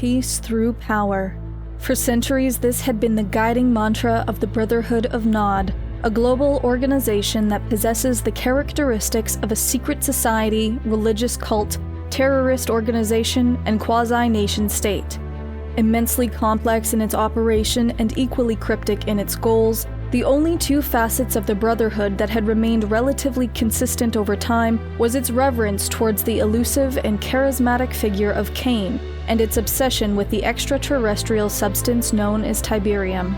peace through power. For centuries, this had been the guiding mantra of the Brotherhood of Nod, a global organization that possesses the characteristics of a secret society, religious cult, terrorist organization, and quasi-nation state. Immensely complex in its operation and equally cryptic in its goals, the only two facets of the Brotherhood that had remained relatively consistent over time was its reverence towards the elusive and charismatic figure of Kane, and its obsession with the extraterrestrial substance known as Tiberium.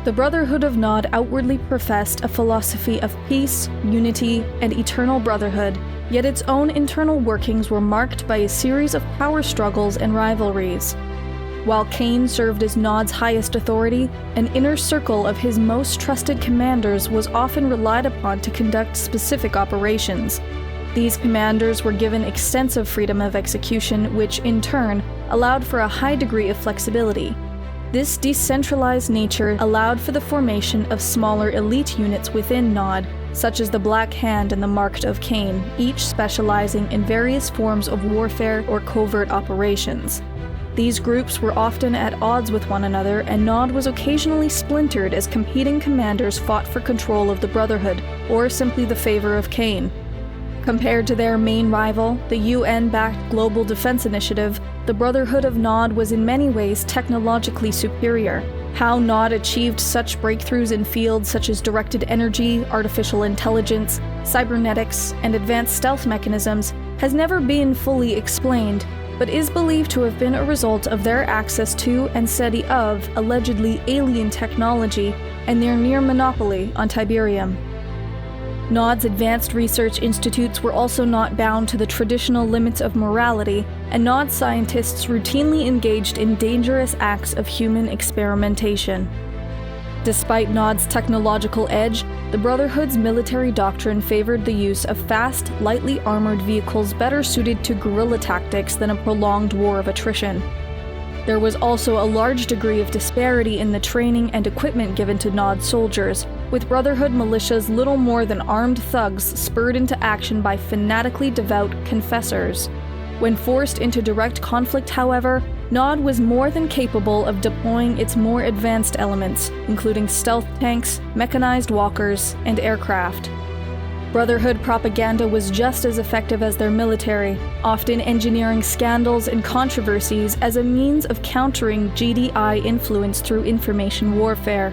The Brotherhood of Nod outwardly professed a philosophy of peace, unity, and eternal brotherhood, yet its own internal workings were marked by a series of power struggles and rivalries. While Kane served as Nod's highest authority, an inner circle of his most trusted commanders was often relied upon to conduct specific operations. These commanders were given extensive freedom of execution, which, in turn, allowed for a high degree of flexibility. This decentralized nature allowed for the formation of smaller elite units within Nod, such as the Black Hand and the Marked of Kane, each specializing in various forms of warfare or covert operations. These groups were often at odds with one another, and Nod was occasionally splintered as competing commanders fought for control of the Brotherhood, or simply the favor of Kane. Compared to their main rival, the UN-backed Global Defense Initiative, the Brotherhood of Nod was in many ways technologically superior. How Nod achieved such breakthroughs in fields such as directed energy, artificial intelligence, cybernetics, and advanced stealth mechanisms has never been fully explained, but is believed to have been a result of their access to and study of allegedly alien technology and their near monopoly on Tiberium. Nod's advanced research institutes were also not bound to the traditional limits of morality, and Nod scientists routinely engaged in dangerous acts of human experimentation. Despite Nod's technological edge, the Brotherhood's military doctrine favored the use of fast, lightly armored vehicles better suited to guerrilla tactics than a prolonged war of attrition. There was also a large degree of disparity in the training and equipment given to Nod soldiers, with Brotherhood militias little more than armed thugs spurred into action by fanatically devout confessors. When forced into direct conflict, however, Nod was more than capable of deploying its more advanced elements, including stealth tanks, mechanized walkers, and aircraft. Brotherhood propaganda was just as effective as their military, often engineering scandals and controversies as a means of countering GDI influence through information warfare.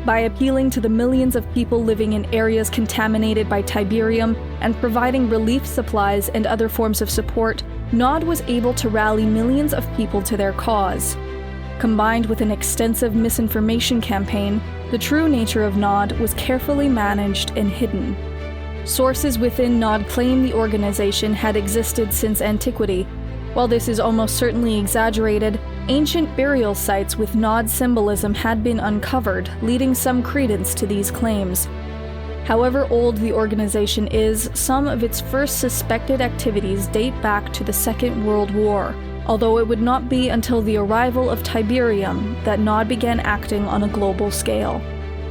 By appealing to the millions of people living in areas contaminated by Tiberium and providing relief supplies and other forms of support, Nod was able to rally millions of people to their cause. Combined with an extensive misinformation campaign, the true nature of Nod was carefully managed and hidden. Sources within Nod claim the organization had existed since antiquity. While this is almost certainly exaggerated, ancient burial sites with Nod symbolism had been uncovered, leading some credence to these claims. However old the organization is, some of its first suspected activities date back to the Second World War, although it would not be until the arrival of Tiberium that Nod began acting on a global scale.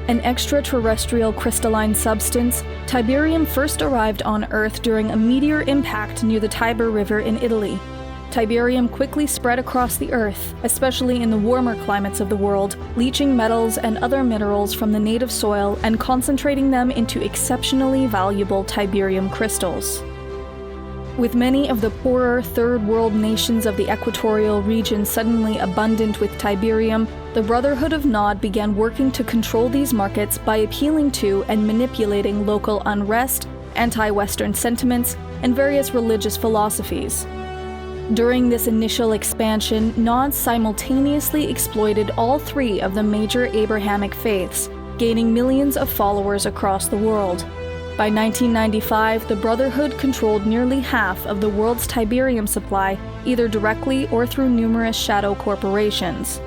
An extraterrestrial crystalline substance, Tiberium first arrived on Earth during a meteor impact near the Tiber River in Italy. Tiberium quickly spread across the Earth, especially in the warmer climates of the world, leaching metals and other minerals from the native soil and concentrating them into exceptionally valuable Tiberium crystals. With many of the poorer Third World nations of the equatorial region suddenly abundant with Tiberium, the Brotherhood of Nod began working to control these markets by appealing to and manipulating local unrest, anti-Western sentiments, and various religious philosophies. During this initial expansion, Nod simultaneously exploited all three of the major Abrahamic faiths, gaining millions of followers across the world. By 1995, the Brotherhood controlled nearly half of the world's Tiberium supply, either directly or through numerous shadow corporations.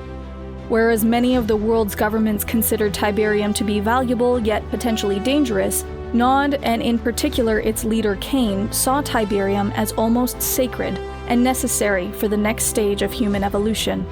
Whereas many of the world's governments considered Tiberium to be valuable yet potentially dangerous, Nod, and in particular its leader Kane, saw Tiberium as almost sacred and necessary for the next stage of human evolution.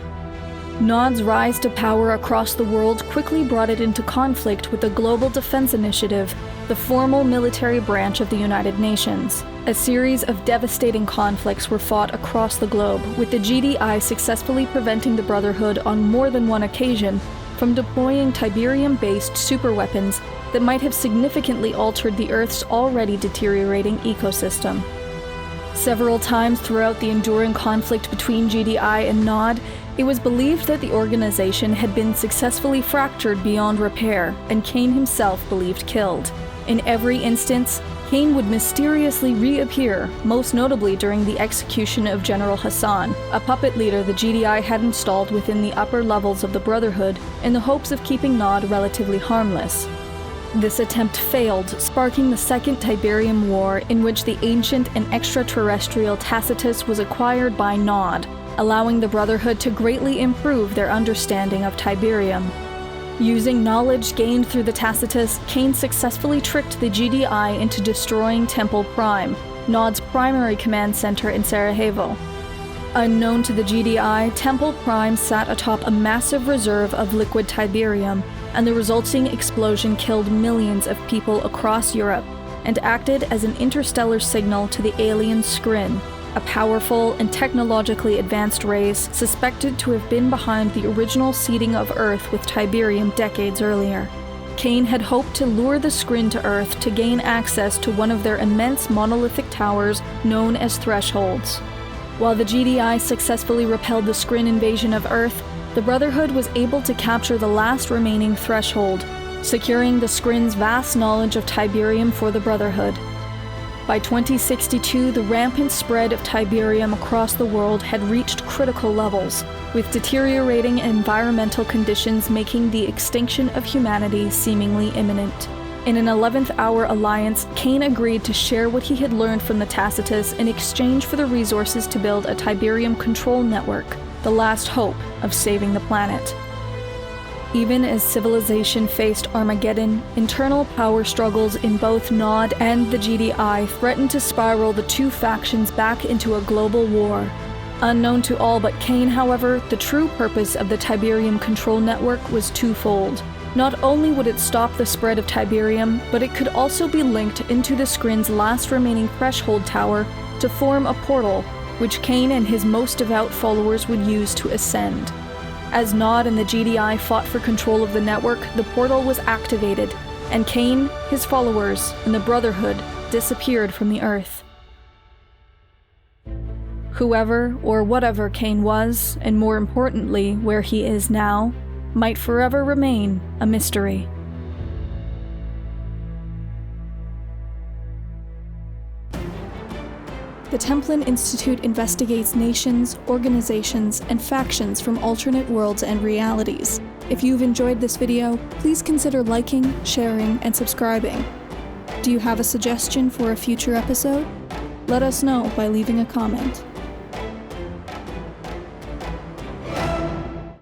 Nod's rise to power across the world quickly brought it into conflict with the Global Defense Initiative, the formal military branch of the United Nations. A series of devastating conflicts were fought across the globe, with the GDI successfully preventing the Brotherhood on more than one occasion from deploying Tiberium-based superweapons that might have significantly altered the Earth's already deteriorating ecosystem. Several times throughout the enduring conflict between GDI and Nod, it was believed that the organization had been successfully fractured beyond repair, and Kane himself believed killed. In every instance, Kane would mysteriously reappear, most notably during the execution of General Hassan, a puppet leader the GDI had installed within the upper levels of the Brotherhood in the hopes of keeping Nod relatively harmless. This attempt failed, sparking the Second Tiberium War, in which the ancient and extraterrestrial Tacitus was acquired by Nod, allowing the Brotherhood to greatly improve their understanding of Tiberium. Using knowledge gained through the Tacitus, Kane successfully tricked the GDI into destroying Temple Prime, Nod's primary command center in Sarajevo. Unknown to the GDI, Temple Prime sat atop a massive reserve of liquid Tiberium, and the resulting explosion killed millions of people across Europe and acted as an interstellar signal to the alien Skrin, a powerful and technologically advanced race suspected to have been behind the original seeding of Earth with Tiberium decades earlier. Kane had hoped to lure the Skrin to Earth to gain access to one of their immense monolithic towers known as thresholds. While the GDI successfully repelled the Skrin invasion of Earth, the Brotherhood was able to capture the last remaining threshold, securing the Skrin's vast knowledge of Tiberium for the Brotherhood. By 2062, the rampant spread of Tiberium across the world had reached critical levels, with deteriorating environmental conditions making the extinction of humanity seemingly imminent. In an 11th-hour alliance, Kane agreed to share what he had learned from the Tacitus in exchange for the resources to build a Tiberium control network, the last hope of saving the planet. Even as civilization faced Armageddon, internal power struggles in both Nod and the GDI threatened to spiral the two factions back into a global war. Unknown to all but Kane, however, the true purpose of the Tiberium control network was twofold. Not only would it stop the spread of Tiberium, but it could also be linked into the Skrin's last remaining threshold tower to form a portal, which Kane and his most devout followers would use to ascend. As Nod and the GDI fought for control of the network, the portal was activated, and Kane, his followers, and the Brotherhood disappeared from the Earth. Whoever or whatever Kane was, and more importantly, where he is now, might forever remain a mystery. The Templin Institute investigates nations, organizations, and factions from alternate worlds and realities. If you've enjoyed this video, please consider liking, sharing, and subscribing. Do you have a suggestion for a future episode? Let us know by leaving a comment.